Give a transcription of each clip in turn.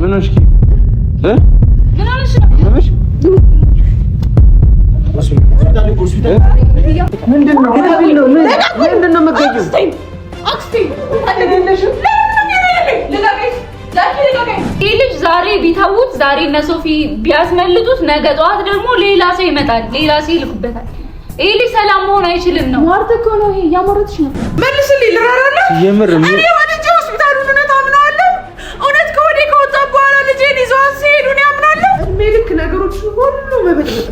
ምን ሆነሽ? ምን ሆነሽ ነው? ምንድነው የምትገኘው? ይህ ልጅ ዛሬ ቢተውት ዛሬ እነ ሶፊ ቢያስመልጡት ነገ ጠዋት ደግሞ ሌላ ሰው ይመጣል፣ ሌላ ሰው ይልኩበታል። ይህ ልጅ ሰላም መሆን አይችልም ነው። ማርተ እኮ ነው ይሄ ያመረጥሽ ነው። መልስልኝ ልራራለ የምር እኔ ወንጀ ሆስፒታሉን እውነት አምነዋለሁ። እውነት ከወዴ ከወጣ በኋላ ልጄን ይዘዋት ሲሄዱ እኔ አምናለሁ። እድሜ ልክ ነገሮችን ሁሉ መበጥበጥ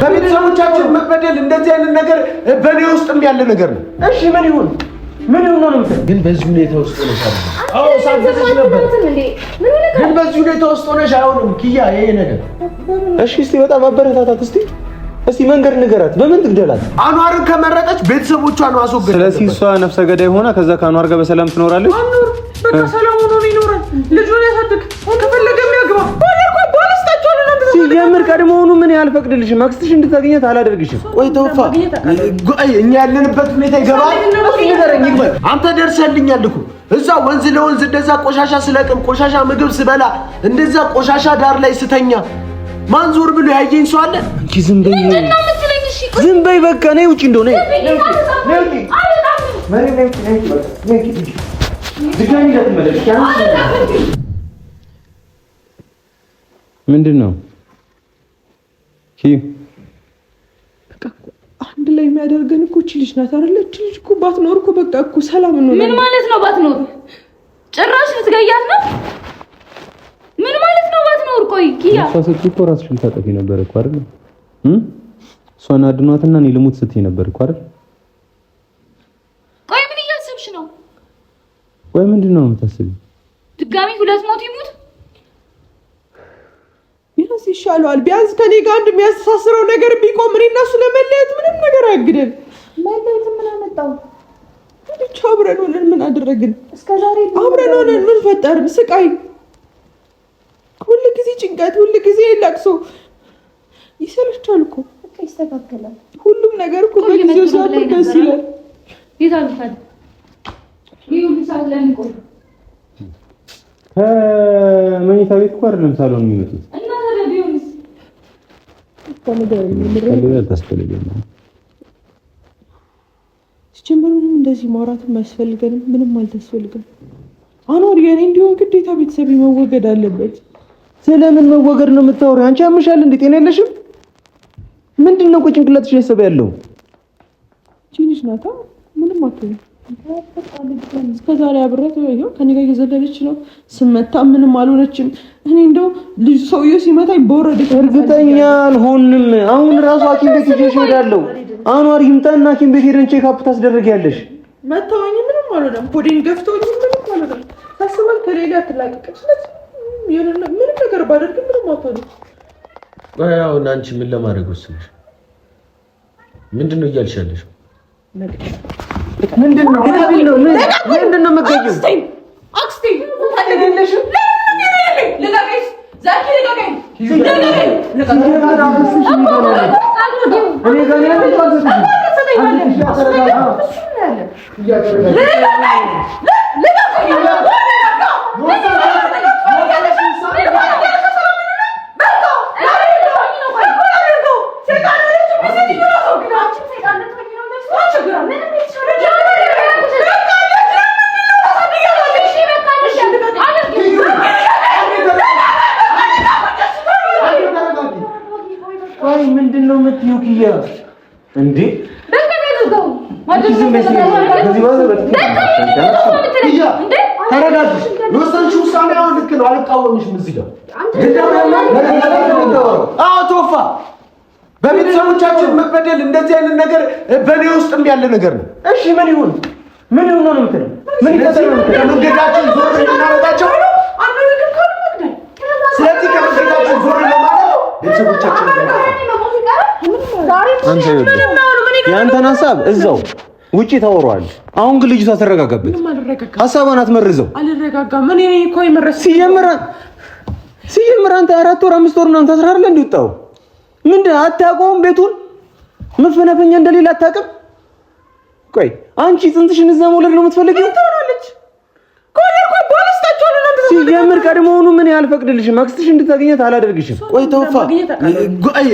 በቤተሰቦቻችን መበደል እንደዚህ አይነት ነገር በእኔ ውስጥም ያለ ነገር ነው። እሺ ምን ይሁን ነው ግን በዚህ ሁኔታ ውስጥ ነው ታዲያ? አዎ ሳትደርስ ነበር ግን በዚህ ሁኔታ ውስጥ ሆነሽ አይሆንም ኪያ ይሄ ነገር። እሺ እስቲ በጣም አበረታታት እስቲ መንገድ ንገራት። በምን ትግደላት? አኗርን ከመረጠች ቤተሰቦቿን አስወግድ። ስለዚህ እሷ ነፍሰ ገዳይ ሆና ከዛ ከአኗር ጋር በሰላም ትኖራለች። አኗር በቃ ሰላም ሆኖ ይኖራል። ልጁን ያሳድግ ከፈለገ የሚያግባ ሲጀምር ቀድሞውኑ ምን ያልፈቅድልሽም አክስትሽ እንድታገኛት አላደርግሽም። ቆይ ተውፋ እኛ ያለንበት ሁኔታ ይገባል። ንገረኝ ይግባል። አንተ ደርሰልኛል እኮ እዛ ወንዝ ለወንዝ እንደዛ ቆሻሻ ስለቅም ቆሻሻ ምግብ ስበላ እንደዛ ቆሻሻ ዳር ላይ ስተኛ ማን ዞር ብሎ ያየኝ ሰው አለ? እንጂ ዝም በይ በቃ ነይ ውጪ እንደው ነይ ምንድን ነው በቃ አንድ ላይ የሚያደርገን እኮ እቺ ልጅ ናት አይደል? እቺ ልጅ እኮ ባትኖር እኮ በቃ እኮ ሰላም ነው። ምን ማለት ነው ባትኖር? ጭራሽ ልትገያት ነው? ምን ማለት ነው ባትኖር? ቆይ ኪያ እሷ ስትይ እኮ እራስሽን ታጠፊ ነበር እኮ አይደል? እሷን አድኗትና እኔ ልሙት ስትይ ነበር እኮ አይደል? ቆይ ምን እያሰብሽ ነው? ወይ ምንድን ነው የምታስቢው? ድጋሚ ሁለት ሞት ይሙት ቢያንስ ይሻለዋል። ቢያንስ ከኔ ጋር አንድ የሚያስተሳስረው ነገር ቢቆም እኔ እና እሱ ለመለያየት ምንም ነገር አያግደን። መለየት ምን አመጣው? ብቻ አብረን ሆነን ምን አደረግን? እስከዛሬ አብረን ሆነን ምን ፈጠርን? ስቃይ፣ ሁሉ ጊዜ ጭንቀት፣ ሁሉ ጊዜ ለቅሶ ይሰለቻል እኮ። በቃ ይስተካከላል ሁሉም ነገር እኮ በጊዜው ሲያምር ደስ ይላል። ይታልፋል። ይሁን ሰዓት ላይ እንቆይ። ከመኝታ ቤት እኮ አይደለም ሳሎን የሚመጡት እና ታዲያ ቢሆንስ? ሲጀምሩንም እንደዚህ ማውራትም አያስፈልገንም። ምንም አልተስፈልገም። አኗር የኔ እንዲሆን ግዴታ ቤተሰብ መወገድ አለበት። ስለምን መወገድ ነው የምታወሪው? አንቺ ያምሻል እንዴ? ጤና የለሽም? ምንድነው ቆይ ጭንቅላትሽ ያሰበ ያለው? ልጅ ናታ ምንም አትሆንም። እስከዛሬ አብረት ይሄው ከኔ ጋር እየዘለለች ነው። ስመታ ምንም አልሆነችም። እኔ እንደው ልጅ ሰውዬው ሲመታኝ በወረደ እርግጠኛ አልሆንም። አሁን ራሱ ሐኪም ቤት ይዤሽ እሄዳለሁ። አኗር ይምጣና ሐኪም ቤት ሄደን ቼክ አፕ ታስደርጊያለሽ። መታወኝ ምንም አልሆነም። ኮዴን ገፍቶኝ ምንም አልሆነም። ታስባል ከሌላ አትላቀቅም። ስለዚህ ምንም ነገር ባደርግ ምንም አትሆንም። አዎ እና አንቺ ምን ለማድረግ ወሰንሽ? ምንድነው እያልሽ ያለሽው? ምንድነው የምትገኘው? አክስቴ ታደገለሽም ለጋጋሽ ዛኪ ለጋጋኝ ምንድነው የምትይው ኪያ? እንዴ ተረጋግሽ። የወሰንሽው ውሳኔ አሁን ልክ ነው። አልቃወምሽም። እዚህ ጋር አዎ ቶፋ በቤተሰቦቻችን መበደል እንደዚህ አይነት ነገር በእኔ ውስጥም ያለ ነገር ነው። እሺ ምን ይሁን ነው የምትለው? ምን ይተሰረው? ከመንገዳችን ዞር እናመጣቸው። ስለዚህ ከመንገዳችን ዞር ለማለት ቤተሰቦቻችን ያንተን ሀሳብ እዛው ውጪ ታወራዋል። አሁን ግን ልጅቷ ተረጋጋበት። ሀሳቧን አትመርዘው። አልረጋጋም። ምን እኔ እኮ ይመረስ ሲጀምር አንተ 4 ወር 5 ወር ነው አንተ ተራርለ እንዲወጣው ምንድን አታውቀውም? ቤቱን መፈናፈኛ እንደሌላ አታውቅም? ቆይ አንቺ ጽንትሽን እዛ መውለድ ነው የምትፈልጊው? ትሆናለች ኮለርኩ ባለስታቸው ነው ሲጀምር ቀድሞውኑ ምን ያልፈቅድልሽም አክስትሽ እንድታገኛት አላደርግሽም። ቆይ ተውፋ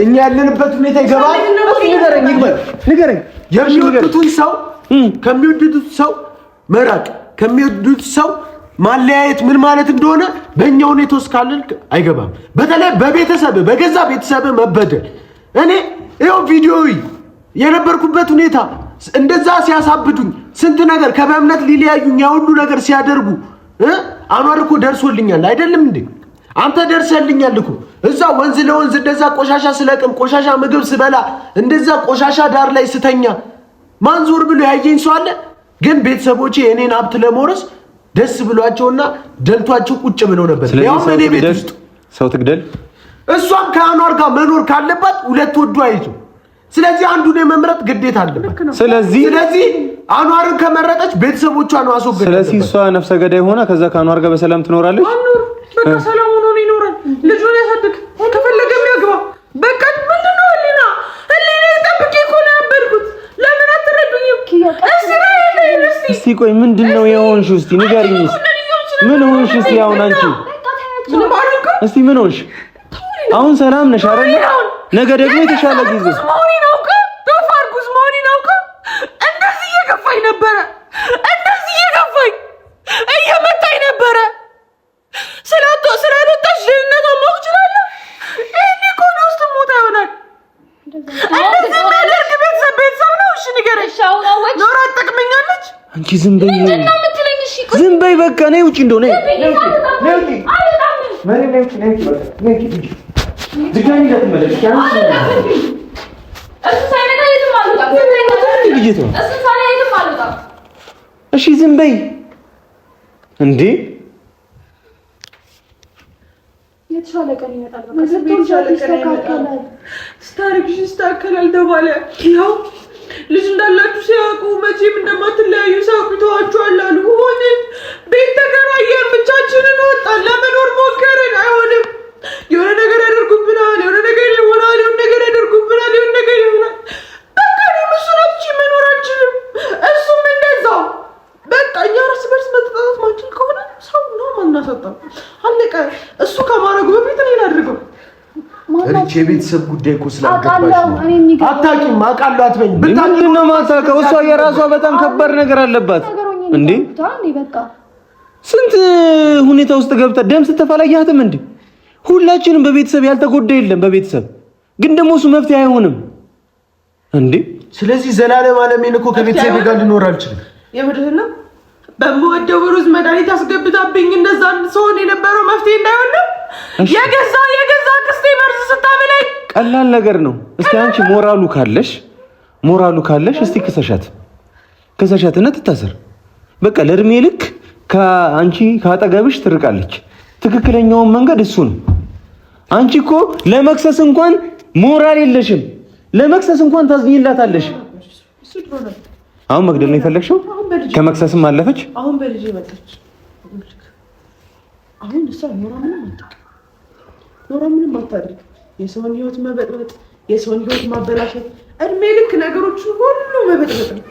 እኛ ያለንበት ሁኔታ ይገባል። ንገረኝ የሚወዱትን ሰው ከሚወዱት ሰው መራቅ ከሚወዱት ሰው ማለያየት ምን ማለት እንደሆነ በእኛ ሁኔታ ውስጥ ካለን አይገባም። በተለይ በቤተሰብ በገዛ ቤተሰብ መበደል እኔ ይኸው ቪዲዮ የነበርኩበት ሁኔታ እንደዛ ሲያሳብዱኝ ስንት ነገር ከበእምነት ሊለያዩኝ ያ ሁሉ ነገር ሲያደርጉ አኗር እኮ ደርሶልኛል አይደለም እንዴ? አንተ ደርሰልኛል እኮ እዛ ወንዝ ለወንዝ እንደዛ ቆሻሻ ስለቅም ቆሻሻ ምግብ ስበላ እንደዛ ቆሻሻ ዳር ላይ ስተኛ ማን ዞር ብሎ ያየኝ ሰው አለ? ግን ቤተሰቦቼ የኔን ሀብት ለመውረስ ደስ ብሏቸውና ደልቷቸው ቁጭ ብለው ነበር። ያው እኔ ቤት ውስጥ ሰው ትግደል እሷም ከአኗር ጋር መኖር ካለባት ሁለት ወዱ አይዙ። ስለዚህ አንዱን የመምረጥ ግዴታ አለበት። ስለዚህ አኗርን ከመረጠች ቤተሰቦቿን ማስወገድ። ስለዚህ እሷ ነፍሰ ገዳይ ሆና ከዛ ከአኗር ጋር በሰላም ትኖራለች። አኗር በቃ ሰላም ሆኖ ይኖራል። ልጁን ያሳድግ ከፈለገም ያግባ። በቃ ምንድነው ህሊና ጠብቄ እኮ ነው ያበድኩት። ለምን አትረዱኝም? እስቲ ቆይ ምንድነው የሆንሽው? እስቲ ንገሪኝ። ምን ሆንሽ? እስቲ አሁን አንቺ እስቲ ምን ሆንሽ? አሁን ሰላም ነሽ አይደል? ነገ ደግሞ የተሻለ ጊዜ እንደዚህ እየገፋኝ ነበረ፣ እንደዚህ እየገፋኝ እየመታኝ ነበረ። ስላልወጣሽ ድህነቷን ማወቅ እችላለሁ። ይሄኔ እኮ ወደ ውስጥ ሞታ ይሆናል። እንደዚህ የሚያደርግ ቤተሰብ ነው። እሺ ንገረኝ። ኖራ ትጠቅመኛለች። አንቺ ዝም በይ፣ ዝም በይ በቃ ነይ ውጪ። እንደው ነይ እሺ ዝም በይ እንዴ። የተሻለ ቀን ይመጣል። ስታርግሽ ይስተካከላል ተባለ። ይኸው ልጅ እንዳላችሁ ሲያውቁ መቼም እንደማትለያዩ ሲያውቁ ተዋችኋል አሉ። ሆንን ቤት ተከራየን፣ ብቻችንን ወጣን፣ ለመኖር ሞከርን። አይሆንም። የሆነ ነገር ያደርጉብናል፣ የሆነ ነገር ይሆናል፣ የሆነ ነገር ያደርጉብናል፣ የሆነ ነገር ይሆናል። በቃ እኔም እሱን አጥቼ መኖር አልችልም፣ እሱም እንደዛው። በቃ እኛ እርስ በርስ መተጣጣት ማንችል ከሆነ ሰው ነው ማናሰጣው። አለቀ። እሱ ከማድረጉ በፊት እኔ ላድርገው። እቺ የቤተሰብ ጉዳይ እኮ ስላልገባሽ አታውቂም። አውቃለሁ አትበኝ። ምንድን ነው የማታውቀው? እሷ የራሷ በጣም ከባድ ነገር አለባት እንዴ። ስንት ሁኔታ ውስጥ ገብታ ደም ስትፈላያትም እንዴ። ሁላችንም በቤተሰብ ያልተጎዳ የለም። በቤተሰብ ግን ደግሞ እሱ መፍትሄ አይሆንም እንዴ። ስለዚህ ዘላለም አለሜን እኮ ከቤተሰብ ጋር ልኖር አልችልም። የምርህና በምወደው ሩዝ መድኃኒት አስገብታብኝ እንደዛ ሰውን የነበረው መፍትሄ እንዳይሆን ነው። የገዛ ክስቴ መርዝ ስታበላኝ ቀላል ነገር ነው። እስቲ አንቺ ሞራሉ ካለሽ እስቲ ክሰሻትና ትታሰር። በቃ ለእድሜ ልክ ከአንቺ ካጠገብሽ ትርቃለች። ትክክለኛውን መንገድ እሱ ነው። አንቺ እኮ ለመክሰስ እንኳን ሞራል የለሽም። ለመክሰስ እንኳን ታዝኝላታለሽ። አሁን መግደል ነው የፈለግሽው? ከመክሰስም አለፈች። አሁን በልጅ መጣች። አሁን እሷ ኖራ ምንም አታድርግ። የሰውን ህይወት መበጥበጥ፣ የሰውን ህይወት ማበላሸት፣ እድሜ ልክ ነገሮችን ሁሉ መበጥበጥ ነው።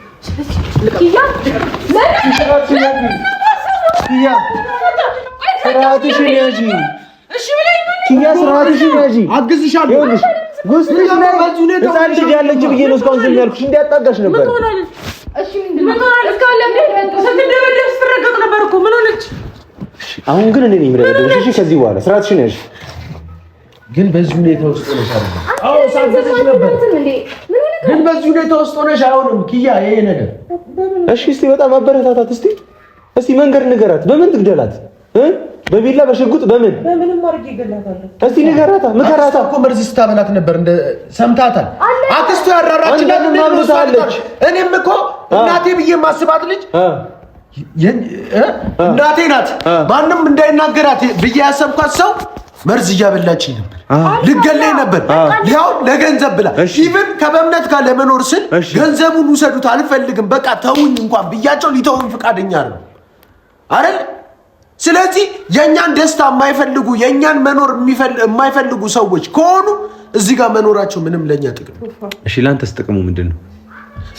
ስርዓትሽን ያዢ። አግዝሻለሁ። ህፃን ልጅ ያለች ብዬ ነው እስካሁን ዝም ያልኩሽ። እንዲያጣጋሽ ነበር። አሁን ግን እኔ ነኝ የምደበደብሽ። እሺ ከዚህ በኋላ ስርዓትሽን ያዢ። ግን በዚህ ሁኔታ ውስጥ ሆነሽ አይደለም? አዎ ሳንተሽ ነበር። ግን በዚህ ሁኔታ ውስጥ ሆነሽ አይሆንም ኪያ ይሄ ነገር። እሺ እስቲ በጣም አበረታታት። እስቲ መንገድ ንገራት። በምን ትግደላት? በቢላ በሽጉጥ በምንም አድርጌ ይገላታል። እስቲ ንገራታ፣ ምከራታ። እኮ መርዝ ስታበላት ነበር እንደ ሰምታታል። አክስቱ ያራራችላት እንደምትመስላለች። እኔም እኮ እናቴ ብዬ ማስባት ልጅ እናቴ ናት። ማንም እንዳይናገራት ብዬ ያሰብኳት ሰው መርዝ እያበላችኝ ነበር። ልገለኝ ነበር። ያው ለገንዘብ ብላ ኢቭን ከበእምነት ጋር ለመኖር ስል ገንዘቡን ውሰዱት አልፈልግም በቃ ተውኝ እንኳን ብያቸው ሊተውኝ ፈቃደኛ ነው አይደል? ስለዚህ የኛን ደስታ የማይፈልጉ የኛን መኖር የማይፈልጉ ሰዎች ከሆኑ እዚህ ጋር መኖራቸው ምንም ለኛ ጥቅም። እሺ ላንተስ ጥቅሙ ምንድነው?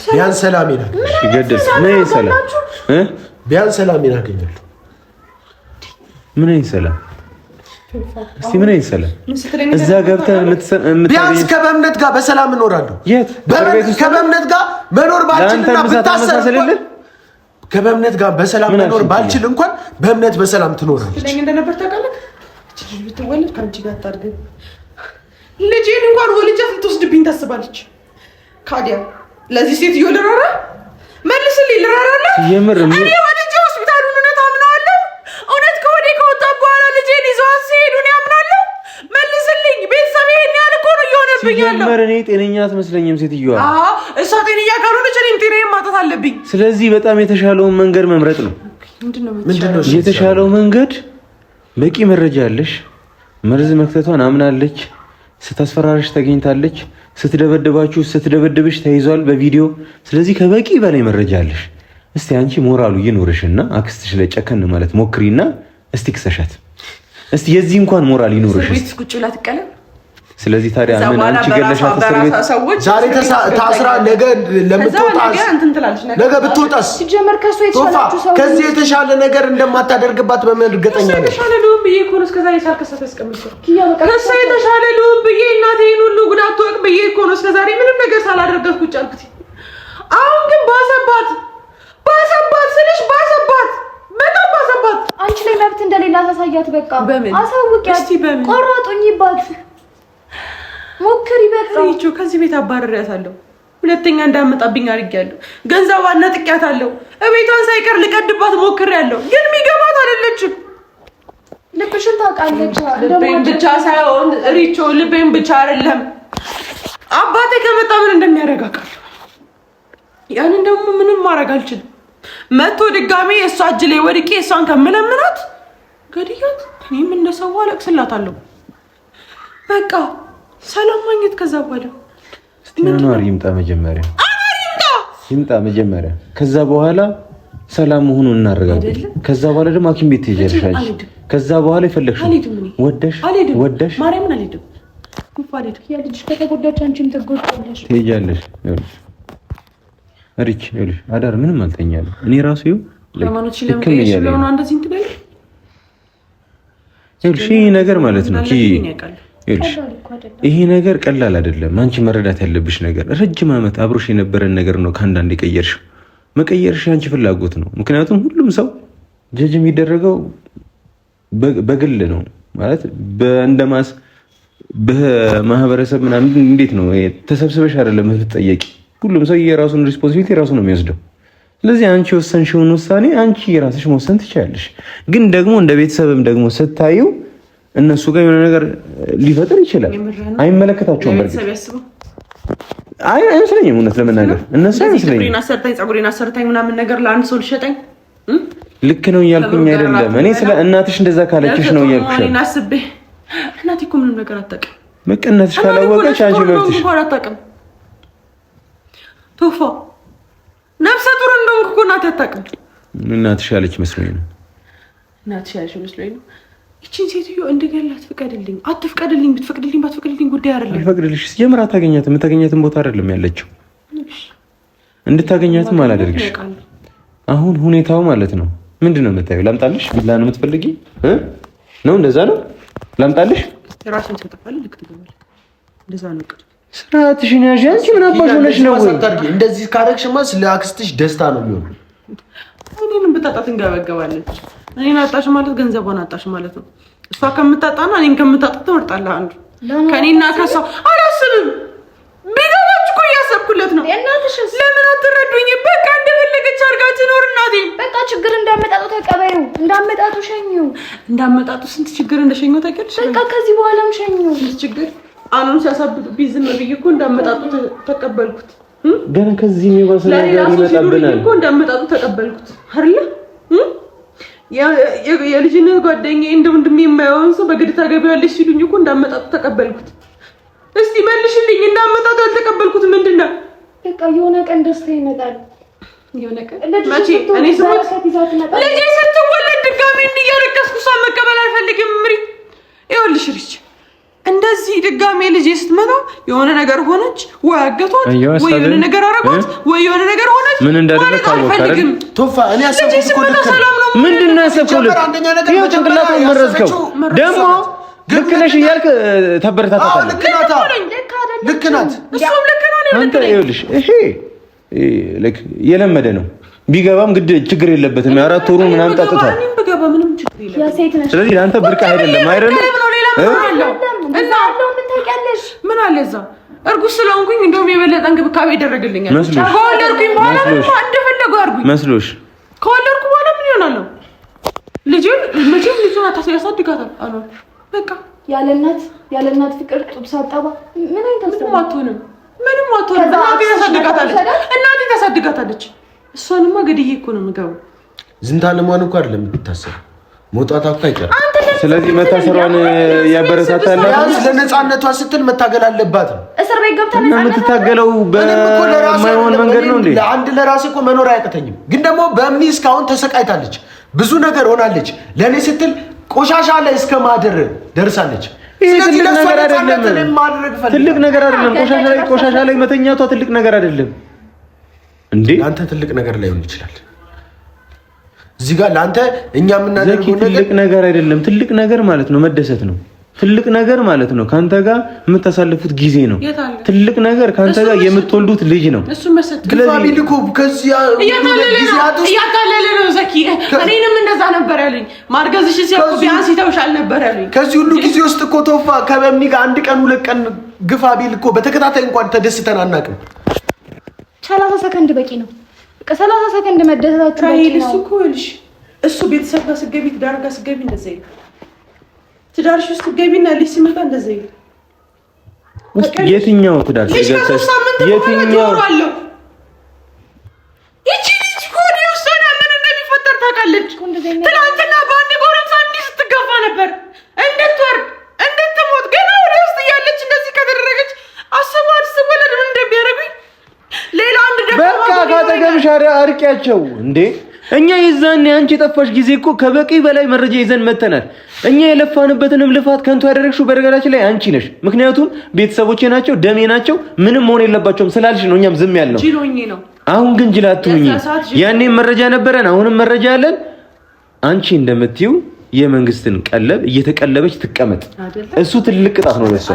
ቢያንስ ሰላሜን ይገደል ምን ሰላም ቢያንስ ሰላሜን አገኛለሁ። ምን ሰላም እስቲ ምን ሰላም እዛ ገብተህ ቢያንስ ከበእምነት ጋር በሰላም እኖራለሁ። የት ከበእምነት ጋር መኖር ባልችልና ብታሰር ከበእምነት ጋር በሰላም መኖር ባልችል እንኳን በእምነት በሰላም ትኖራለች። ለኝ እንደነበር ታውቃለህ። እቺ ልጅ ብትወለድ ካንቺ ጋር ታርገኝ ልጄን እንኳን ወልጃት ልትወስድብኝ ታስባለች። ካዲያ ለዚህ ሴትዮ ልራራ መልስልኝ። ልራራለህ የምር እኔ ወልጄ ሆስፒታሉን እውነት አምነዋለሁ። እውነት ከወዴ ከወጣ በኋላ ልጄን ይዘዋት ሲሄዱ እኔ አምናለሁ። መልስልኝ። ቤተሰብ ይሄን ያህል እኮ ነው እየሆነብኝ ያለው። የምር እኔ ጤነኛ አትመስለኝም ሴትዮዋ። እሷ ጤነኛ ካልሆነች እኔም ጤናዬን ማጣት አለብኝ። ስለዚህ በጣም የተሻለውን መንገድ መምረጥ ነው። ምንድነው የተሻለው መንገድ? በቂ መረጃ አለሽ። መርዝ መክተቷን አምናለች። ስታስፈራረሽ ተገኝታለች። ስትደበድብሽ ተይዟል በቪዲዮ። ስለዚህ ከበቂ በላይ መረጃ አለሽ። እስቲ አንቺ ሞራሉ ይኖርሽና አክስትሽ ላይ ጨከን ማለት ሞክሪና እስቲ ክሰሻት። እስቲ የዚህ እንኳን ሞራል ይኖርሽ። ቤት ቁጭ ብላ ትቀለም። ስለዚህ ታዲያ ምን አንቺ ገለሻት? እስር ቤት ዛሬ ታስራ ነገ ነገ ብትወጣስ? ሲጀመር ከሱ የተሻላችሁ ሰው ከዚህ የተሻለ ነገር እንደማታደርግባት በመርግጠኛ ነኝ። የተሻለ ልሁን ብዬ እኮ ነው እስከዛሬ ሳልከሰት ያስቀምጥኩት። ከሱ የተሻለ ልሁን ብዬ እናቴን ሁሉ ጉዳት ትወቅ ብዬ እኮ ነው እስከዛሬ ምንም ነገር ሳላደርጋት ቁጭ አልኩት። አሁን ግን ባሰባት ስልሽ ባሰባት፣ በጣም ባሰባት። አንቺ ላይ መብት እንደሌላ አሳያት። በቃ አሳውቂያት። ቆራጡኝባት ሞክሪ። በቃ ይቹ ከዚህ ቤት አባረሪያታለሁ። ሁለተኛ እንዳመጣብኝ አድርጊያለሁ። ገንዘቧን ነጥቂያታለሁ። እቤቷን ሳይቀር ልቀድባት ሞክሬያለሁ። ግን የሚገባት አይደለችም። ልብሽን ታውቃለች። ልቤን ብቻ ሳይሆን ሪቾ ልቤን ብቻ አይደለም አባቴ ከመጣ ምን እንደሚያደርግ አውቃለሁ። ያንን ደግሞ ምንም ማድረግ አልችልም። መቶ ድጋሜ የእሷ እጅ ላይ ወድቄ እሷን ከምለምናት ገድያት እኔም እንደሰዋ አለቅስላታለሁ። በቃ ሰላም ማግኘት ከዛ በኋላ አኗር ይምጣ መጀመሪያ ከዛ በኋላ ሰላም መሆኑን እናረጋግጥ። ከዛ በኋላ ደግሞ ሐኪም ቤት ትሄጃለሽ። ከዛ በኋላ ይፈልግሽ ወደሽ ማርያምን አልሄድም። ልጅ ከተጎዳች አንቺም ትጎዳለሽ። ትሄጃለሽ። ሪች ይኸውልሽ አዳር ምንም አልተኛለሁ እኔ ራሱ ለማኖች ለምከይሽ ለሆነ እንደዚህ እንትበል ይኸውልሽ ነገር ማለት ነው ይሄ ነገር ቀላል አይደለም። አንቺ መረዳት ያለብሽ ነገር ረጅም ዓመት አብሮሽ የነበረን ነገር ነው። ከአንዳንድ መቀየርሽ አንቺ ፍላጎት ነው። ምክንያቱም ሁሉም ሰው ጀጅ የሚደረገው በግል ነው ማለት በእንደማስ በማህበረሰብ ምናምን እንዴት ነው ተሰብስበሽ አይደለም የምትጠየቂ። ሁሉም ሰው የራሱን ሪስፖንሲቢሊቲ ራሱ ነው የሚወስደው። ስለዚህ አንቺ ወሰንሽውን ውሳኔ አንቺ የራስሽ መወሰን ትችያለሽ። ግን ደግሞ እንደ ቤተሰብም ደግሞ ስታዩ እነሱ ጋር የሆነ ነገር ሊፈጥር ይችላል። አይመለከታቸውም። በርግጥ አይመስለኝም። እውነት ለመናገር እነሱ አይመስለኝም። ፀጉሬን አሰርታኝ ምናምን ነገር ለአንድ ሰው ልሸጠኝ ልክ ነው እያልኩኝ አይደለም። እኔ ስለ እናትሽ እንደዛ ካለችሽ ነው እያልኩሽ። እናቴ እኮ ምንም ነገር አታውቅም። በቃ እናትሽ ካላወቀች አንቺ መብትሽ አታውቅም። ቶፋ ነፍሰ ጡር እንደሆንኩ እኮ እናቴ አታውቅም። እናትሽ ያለች መስሎኝ ነው። ይቺን ሴትዮ እንድገላት ፍቀድልኝ። አትፍቀድልኝ። ብትፈቅድልኝ ባትፈቅድልኝ ጉዳይ አይደለም። አልፈቅድልሽ። ሲጀምር አታገኛትም። የምታገኛትን ቦታ አይደለም ያለችው። እንድታገኛትም አላደርግሽ። አሁን ሁኔታው ማለት ነው ምንድን ነው የምታየው? ላምጣልሽ? ቢላ ነው የምትፈልጊ ነው? እንደዛ ነው? ላምጣልሽ? ራስን ተጠፋልክ ትገባለህ። እንደዛ ነው። ስርዓትሽን ያዥ። አንቺ ምን አባሽ ሆነሽ ነው? እንደዚህ ካረግሽማ ለአክስትሽ ደስታ ነው የሚሆነው። እኔንም ብታጣት እንገበገባለች። እኔን አጣሽ ማለት ገንዘቧን አጣሽ ማለት ነው። እሷ ከምታጣና እኔን ከምታጣ ትወርጣለህ። አንዱ ከኔና ከሷ አላስብም። ቢገባች እኮ እያሰብኩለት ነው። እናትሽስ ለምን አትረዱኝ? በቃ እንደፈለገች አድርጋ ትኖር እናቴ። በቃ ችግር እንዳመጣጡ ተቀበዩ። እንዳመጣጡ ሸኙ። እንዳመጣጡ ስንት ችግር እንደሸኘው ታውቂያለሽ? በቃ ከዚህ በኋላም ሸኙ። ስንት ችግር አሁን ሲያሳብጡብኝ ዝም ብዬ እኮ እንዳመጣጡ ተቀበልኩት። ገና ከዚህ የሚባስ ነገር ይመጣብናል እኮ እንዳመጣጡ ተቀበልኩት አይደል? የልጅነት ጓደኛዬ እንደ ወንድሜ የማይሆን ሰው በግድ ታገቢያለሽ ሲሉኝ እኮ እንዳመጣጡ ተቀበልኩት። እስቲ መልሽልኝ። እንዳመጣጡ ያልተቀበልኩት ምንድን ነው? በቃ የሆነ ቀን ደስታ ይመጣል። የሆነ ቀን መቼ? እኔ ስሞት ልጄ ስትወለድ ድጋሜ እንዲያለቀስኩ እሷን መቀበል አልፈልግም። ምሪ ይኸውልሽ ሪች እንደዚህ እንደዚህ ድጋሜ ልጅ ስትመጣ የሆነ ነገር ሆነች ወይ አገቷት ወይ የሆነ ነገር አረጋት ወይ የሆነ ነገር ሆነች ምን እንዳደረገ ታውቃለህ ቶፋ እኔ ያሰብኩት እኮ ልክ ነው ምንድነው ያሰብኩት ይሄ ጭንቅላቱን መረዝከው ደግሞ ልክ ነሽ እያልክ ተበረታታለህ ልክ ናት እሱም ልክ ነው አንተ ይኸውልሽ ይሄ ልክ የለመደ ነው ቢገባም ግድ ችግር የለበትም የአራት ወሩ ምናምን ጠጥቷል ቢገባ ምንም ችግር የለም ያ ሴት ነሽ ስለዚህ አንተ ብርቅ አይደለም እዛ አለው ምን ታውቂያለሽ ምን አለ እዛ እርጉዝ ስለሆንኩኝ እንደውም የበለጠ እንክብካቤ ይደረግልኛል ከወለድኩኝ በኋላ እንደፈለጉ አድርጉኝ መስሎሽ ከወለድኩ በኋላ ምን ይሆናል ልጅን መቼም ልጅን ያሳድጋታል አሉ በቃ ያለ እናት ፍቅር ጡብ ሳጠባ ምን አይተስተው ምንም አትሆንም እናቴ ታሳድጋታለች እሷንማ ገድዬ እኮ ነው የምገባው ዝንታለማን እኮ አይደለም የምትታሰረው መውጣቷ እኮ አይቀርም ስለዚህ መታሰሯን ያበረታታል ለነጻነቷ ስትል መታገል አለባት እስር ቤት ገብታ ነጻነት የምትታገለው በማይሆን መንገድ ነው እንዴ ለአንድ ለራሴ እኮ መኖር አያቅተኝም ግን ደግሞ በእምኒ እስካሁን ተሰቃይታለች ብዙ ነገር ሆናለች ለኔ ስትል ቆሻሻ ላይ እስከ ማደር ደርሳለች ስለዚህ ነገር አይደለም ትልቅ ነገር አይደለም ቆሻሻ ላይ መተኛቷ ትልቅ ነገር አይደለም እንዴ አንተ ትልቅ ነገር ላይሆን ይችላል እዚህ ጋር ለአንተ እኛ የምናደርገው ትልቅ ነገር አይደለም ትልቅ ነገር ማለት ነው መደሰት ነው ትልቅ ነገር ማለት ነው ካንተ ጋር የምታሳልፉት ጊዜ ነው ትልቅ ነገር ካንተ ጋር የምትወልዱት ልጅ ነው እሱ መሰጥ ግፋቢ ልኮ ከዚህ ያታለለ ነው ዘኪ እኔንም እንደዛ ነበር ያለኝ ማርገዝሽ ሲያውቁ ቢያንስ ይተውሻል ነበር ያለኝ ከዚህ ሁሉ ጊዜ ውስጥ እኮ ቶፋ ከበምኒ ጋር አንድ ቀን ሁለት ቀን ግፋቢ ልኮ በተከታታይ እንኳን ተደስተን አናውቅም 30 ሰከንድ በቂ ነው 30 ሰከንድ መደሰታችሁ በቂ ነው እሱ እኮ ልሽ እሱ ቤተሰብ ጋር ስገቢ ትዳር ጋር ስገቢ እንደዚህ ትዳርሽ ውስጥ ገቢና ልጅ ሲመጣ እንደዚህ የትኛው ትዳር ሲገሰስ የትኛው እቺ ልጅ ኮዲ ውስጥ ምን እንደሚፈጠር ታውቃለች ትናንትና በአንድ ጎረምሳ እንዲህ ስትገፋ ነበር እንድትወርድ እንድትሞት ገና ወደ ውስጥ እያለች እንደዚህ ከተደረገች አስበዋል ምን እንደሚያደርጉኝ ሌላ አንድ ደግሞ በቃ ካጠገብሽ አርቂያቸው እንዴ እኛ የዛኔ አንቺ የጠፋሽ ጊዜ እኮ ከበቂ በላይ መረጃ ይዘን መተናል እኛ የለፋንበትንም ልፋት ከንቱ ያደረግሽው በረጋዳችን ላይ አንቺ ነሽ ምክንያቱም ቤተሰቦቼ ናቸው ደሜ ናቸው ምንም መሆን የለባቸውም ስላልሽ ነው እኛም ዝም ያልነው ጅሎኝ ነው አሁን ግን ጅላቱኝ ያኔም መረጃ ነበረን አሁንም መረጃ አለን አንቺ እንደምትዩ የመንግስትን ቀለብ እየተቀለበች ትቀመጥ እሱ ትልቅ ቅጣት ነው ለሷ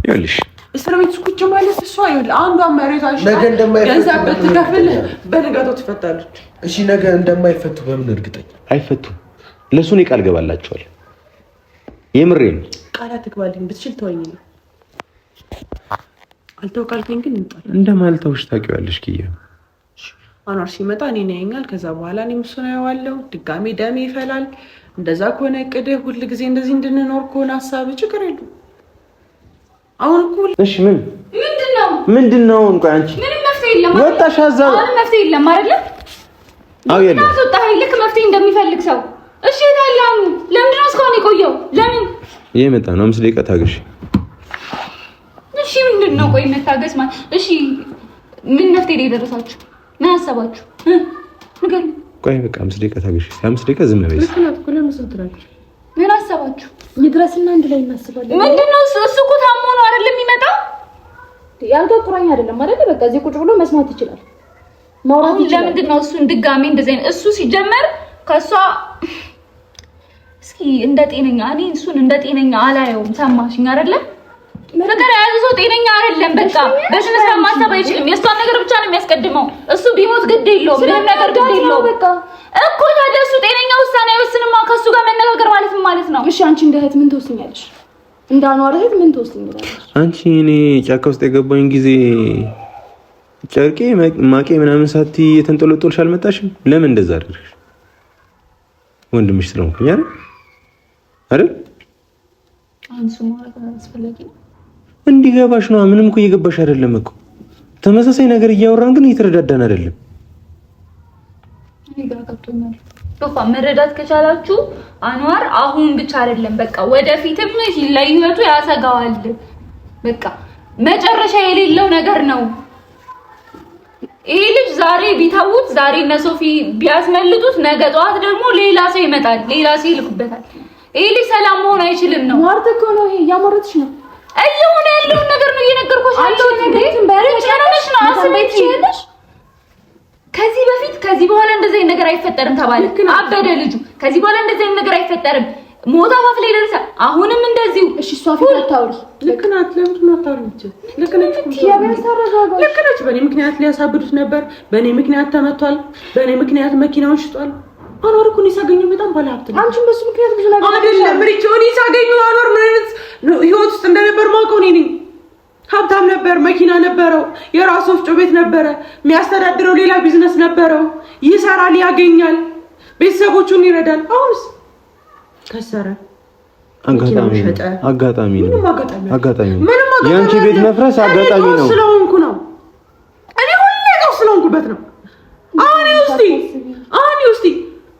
ይኸውልሽ እስር ቤት ቁጭ ማለት እሷ ይኸውልህ አንዷ መሬቷን ገንዘብ ብትከፍል በነጋታው ትፈታለች እሺ ነገ እንደማይፈቱ በምን እርግጠኛ አይፈቱም ለሱ ነው ቃል ገባላችኋል የምሬን ቃላት ትግባልኝ ብትችል ተወኝ ነው አልተው ካልከኝ ግን እንጣል እንደማልተውሽ ታውቂዋለሽ ኪያ አኗር ሲመጣ እኔ ነኛል ከዛ በኋላ እኔ ምሱን አየዋለሁ ድጋሜ ደም ይፈላል እንደዛ ከሆነ እቅድህ ሁሉ ጊዜ እንደዚህ እንድንኖር ከሆነ ሐሳብ ችግር የለም አሁን እኮ እሺ ምንድነው እንኳን አንቺ ምንም መፍትሄ የለም ወጣሽ አዛው አሁን መፍትሄ የለም አይደል አው የለም ታውጣ ልክ መፍትሄ እንደሚፈልግ ሰው እሺ ታላሙ ለምን ነው እስካሁን የቆየው ለምን የመጣ ነው 5 ደቂቃ ታገሽ እሺ ምንድነው ቆይ መታገስ ማለት እሺ ምን መፍትሄ ላይ ደረሳችሁ ምን አሰባችሁ ንገር ቆይ በቃ 5 ደቂቃ ታገሽ 5 ደቂቃ ዝም በይ ምን አሰባችሁ ይድረስና አንድ ላይ እናስባለን ምንድነው እሱ እኮ ታሞ ነው አይደል የሚመጣው ያልተው ቁራኛ አይደለም አይደል በቃ እዚህ ቁጭ ብሎ መስማት ይችላል ማውራት ይችላል ለምንድነው እሱን ድጋሜ እንደዚህ እሱ ሲጀመር ከሷ እስኪ እንደ ጤነኛ እኔ እሱን እንደ ጤነኛ አላየውም ሰማሽኝ አይደል ነገር ያዘ ሰው ጤነኛ አይደለም በቃ በስነ ስርዓት ማሰብ አይችልም የእሷን ነገር ብቻ ነው የሚያስቀድመው እሱ ቢሞት ግድ የለውም ምንም ነገር ግድ የለውም በቃ እኮ ታዲያ እሱ ጤነኛ ውሳኔ አይወስንማ ከሱ ጋር መነጋገር ማለት ነው እሺ አንቺ እንደ እህት ምን ትወስኛለሽ እንደ አኗር እህት ምን ትወስኛለሽ አንቺ እኔ ጫካ ውስጥ የገባኝ ጊዜ ጨርቄ ማቄ ምናምን ሳቲ የተንጠለጠልሽ አልመጣሽም ለምን እንደዛ አደረግሽ ወንድምሽ ስለሆንኩኝ አይደል አንሱ ማለት አስፈላጊ እንዲገባሽ ነው ምንም እኮ እየገባሽ አይደለም እኮ ተመሳሳይ ነገር እያወራን ግን እየተረዳዳን አይደለም እኔ ጋር ገብቶኛል ቶፋ መረዳት ከቻላችሁ አንዋር አሁን ብቻ አይደለም በቃ ወደፊትም ለህይወቱ ያሰጋዋል በቃ መጨረሻ የሌለው ነገር ነው ይሄ ልጅ ዛሬ ቢታውት ዛሬ እነ ሶፊ ቢያስመልጡት ነገ ጠዋት ደግሞ ሌላ ሰው ይመጣል ሌላ ሰው ይልኩበታል ይሄ ልጅ ሰላም መሆን አይችልም ነው። ማርተ እኮ ነው ይሄ ያመረጥሽ ነው እየሆነ ያለውን ነገር ነው እየነገርኩሽ ያለሁት። ከዚህ በፊት ከዚህ በኋላ እንደዚህ አይነት ነገር አይፈጠርም ተባለ። አበደ ልጁ። ከዚህ በኋላ እንደዚህ አይነት ነገር አይፈጠርም። ሞት አፋፍ ላይ ደረሰ። አሁንም እንደዚሁ። እሺ እሷ ፊት አታውሪ። ልክ ናት። ለምን አታውሪች? ልክ ነች። ልክ ነች። በእኔ ምክንያት ሊያሳብዱት ነበር። በእኔ ምክንያት ተመቷል። በእኔ ምክንያት መኪናውን ሽጧል። አኗር እኮ እኔ ሳገኘው በጣም ባለሀብት ነው። አንቺም በሱ ምክንያት ብዙ ነገር አይደለም ምሪጭ እኔ ሳገኘው አኗር ምን አይነት ህይወት ውስጥ እንደነበር ማውቀው እኔ ነኝ። ሀብታም ነበር፣ መኪና ነበረው፣ የራሱ ወፍጮ ቤት ነበረ፣ የሚያስተዳድረው ሌላ ቢዝነስ ነበረው፣ ይሰራል፣ ያገኛል፣ ቤተሰቦቹን ይረዳል። አሁንስ ከሰረ። አጋጣሚ ነው። የአንቺ ቤት መፍረስ አጋጣሚ ነው። ስለሆንኩ ነው እኔ ሁሌ ነው ስለሆንኩበት ነው። አሁን ውስቲ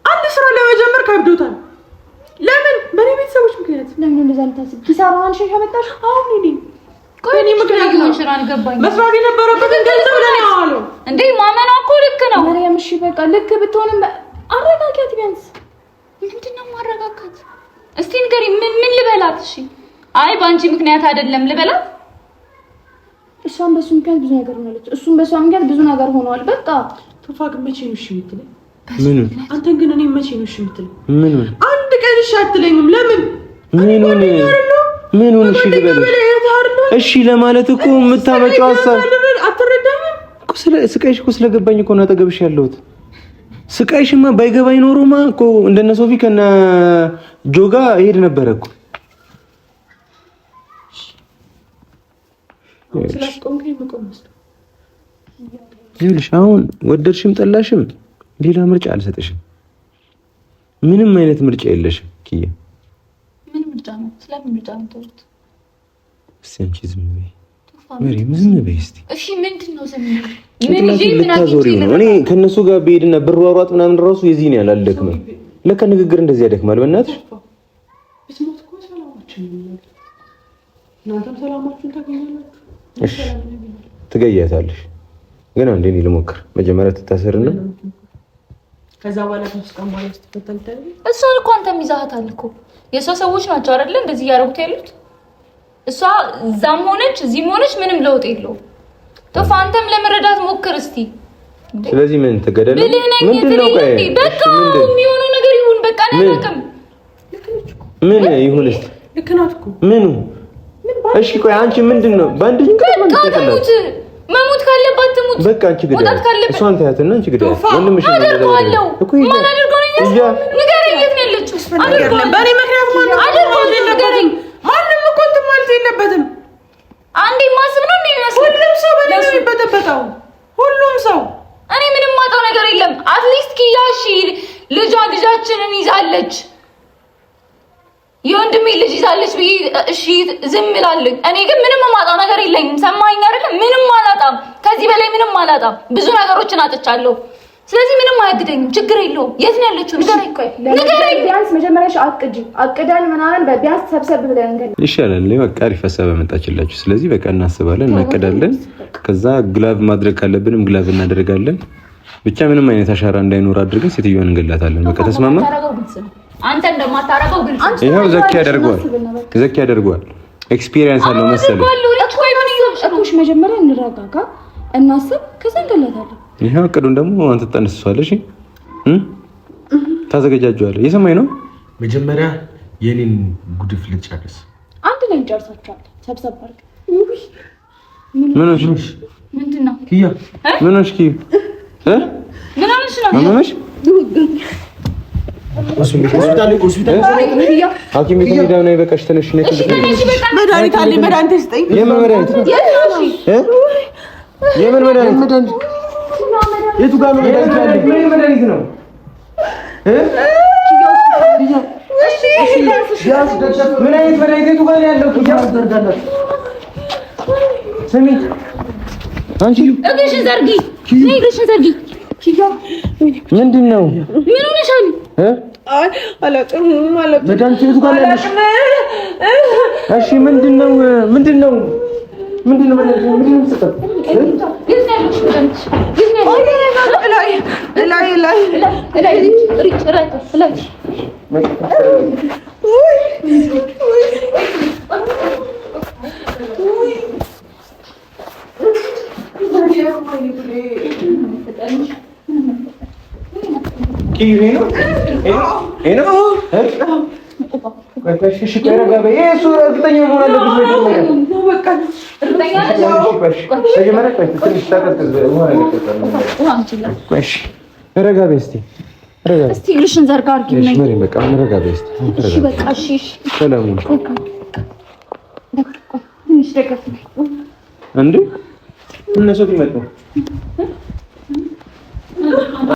አንድ ስራ ለመጀመር ከብዶታል። ለምን? በእኔ ቤተሰቦች ምክንያት። ለምን እንደዛ ልታስብ? ኪሳራዋን ሸሽ አመጣሽ። አሁን እኔ ቆይ እኔ ምክንያት ነው ሽራ አልገባኝ። መስራት የነበረበትን ገንዘብ ለኔ አዋለው እንዴ? ማመኗ እኮ ልክ ነው ማርያም። እሺ በቃ ልክ ብትሆንም አረጋጋት ቢያንስ። ምንድነው ማረጋጋት? እስቲ ንገሪ። ምን ልበላት? እሺ አይ በአንቺ ምክንያት አይደለም ልበላት። እሷም በሱ ምክንያት ብዙ ነገር ሆናለች፣ እሱም በሷ ምክንያት ብዙ ነገር ሆኗል። በቃ ተፋቅ። መቼ ነው እሺ የምትለኝ? ምን? አንተን ግን እኔ መቼ ነው እሺ የምትለኝ? ምን? አንድ ቀን እሺ አትለኝም። ለምን? ምን እሺ ልበልሽ? እሺ ለማለት እኮ የምታመጪው ሀሳብ አትረዳኝም እኮ። ስቃይሽ እኮ ስለገባኝ እኮ ነው አጠገብሽ ያለሁት። ስቃይሽማ ባይገባኝ ኖሮማ እኮ እንደነ ሶፊ ከነ ጆጋ ይሄድ ነበረ እኮ። ይኸውልሽ አሁን ወደድሽም ጠላሽም ሌላ ምርጫ አልሰጥሽም። ምንም አይነት ምርጫ የለሽም ኪያ። ምን ምርጫ ነው? ስለምን ምርጫ ነው ተውት። እስቲ አንቺ ዝም በይ መሪም፣ ዝም በይ እስቲ። እሺ ምንድነው ዝም በይ? ምን ይዤ ምን አዞሪው ነው? እኔ ከነሱ ጋር ብሄድና ብሯሯጥ ምናምን ራሱ የዚህ ነው ያላለክም። ለካ ንግግር እንደዚህ ያደክማል። በእናትሽ ብትሞት እኮ ሰላማችን ነው። እናንተም ሰላማችሁን ታገኛላችሁ። እሺ ትገያታለሽ። ግን አንዴ እኔ ልሞክር። መጀመሪያ ትታሰርና ከዛ በኋላ ተስቀም ማለት ተፈተንተል። እሷን እኮ አንተም ይዛሃታል እኮ። የሷ ሰዎች ናቸው አይደል እንደዚህ ያደርጉት ያሉት። እሷ እዛም ሆነች እዚህም ሆነች ምንም ለውጥ የለውም። ተፋ አንተም ለመረዳት ሞክር እስቲ። ስለዚህ ምን ተገደለ? ምንድነው? በቃ የሚሆነው ነገር ይሁን። በቃ አላውቅም። ምን ይሁን እስቲ? ልክ ናት እኮ። ምኑ? እሺ ቆይ አንቺ ምንድነው? ባንድ ትሙት፣ መሞት ካለባት ትሙት። በቃ አንቺ ግዴታ እሷን ታያትና አንቺ ግዴታ ወንድምሽ ነው አደርገዋለሁ እኮ ማን አደርገዋለሁ? ንገረኝ፣ የት ነው ያለችው? አደርገዋለሁ። በእኔ ምክንያት ማን አደርገዋለሁ? ንገረኝ። ማንም እኮ እንትን ማለት የለበትም። አንዴ ማስብ ነው እንዴ? ሁሉም ሰው በእኔ ነው የሚበጠበጠው። ሁሉም ሰው እኔ ምንም ማጣው ነገር የለም። አትሊስት ኪያሺ ልጃችንን ይዛለች፣ የወንድሜ ልጅ ይዛለች ብዬ እሺ ዝም እላለሁ። እኔ ግን ምንም ማጣው ነገር የለኝም። ሰማኸኝ አይደል? ምንም አላጣም። ከዚህ በላይ ምንም አላጣም። ብዙ ነገሮችን አጥቻለሁ። ስለዚህ ምንም አያግደኝም። ችግር የለውም። የት ነው ያለችው? ንገረኝ። ንገረኝ። ቢያንስ መጀመሪያ አቅደን ምናምን ቢያንስ ሰብሰብ ብለን እንገናኝ ይሻላል። በቃ አሪፍ ሀሳብ መጣችላችሁ። ስለዚህ በቃ እናስባለን፣ እናቀዳለን። ከዛ ግላቭ ማድረግ ካለብንም ግላቭ እናደርጋለን። ብቻ ምንም አይነት አሻራ እንዳይኖር አድርገን ሴትዮዋን እንገላታለን። በቃ ተስማማ? አንተ እንደማታረገው ግልጽ። ይሄው ዘኪ ያደርገዋል። ኤክስፒሪየንስ አለው መሰለኝ። እኮሽ መጀመሪያ እንረጋጋ፣ እናስብ፣ ከዛ እንገላታለን። ይሄው እቅዱን ደግሞ አንተ ተነስሷለሽ። ታዘገጃጀዋለህ። እየሰማኝ ነው። መጀመሪያ የኔን ጉድፍ ልጨርስ። አንድ ላይ እንጨርሳቸዋለን። ሰብሰብ አድርገን ምን ሆነሽ? ምንድነው ኪያ? ምን ሆነሽ? ኪያ ምን ሆነሽ ነው? አመመሽ? ሆስፒታል ሐኪም ቤት ሄዳ ነው። በቃሽ ተነሽ። መድኃኒት አለኝ። መድኃኒት ስጠኝ። የምን መድኃኒት? የምን መድኃኒት? የቱ ጋር ነው መድኃኒት? ምን መድኃኒት ነው? ምን አይነት መድኃኒት? የቱ ጋር ነው ያለው? ስሚ አንቺ እግርሽን ዘርጊ። እግርሽን ዘርጊ። ምንድን ነው? ምን ሆነሻል? አላውቅም። መድኃኒት የቱ ጋር ነው ያለሽ? እሺ ምንድን ነው? ምንድን ነው? ምንድን ነው መድኃኒት? ምንድን ነው የምትሰጠው? እስቲ እግርሽን ዘርጋ አድርጊ። እንዴ እነሱ ቢመጡ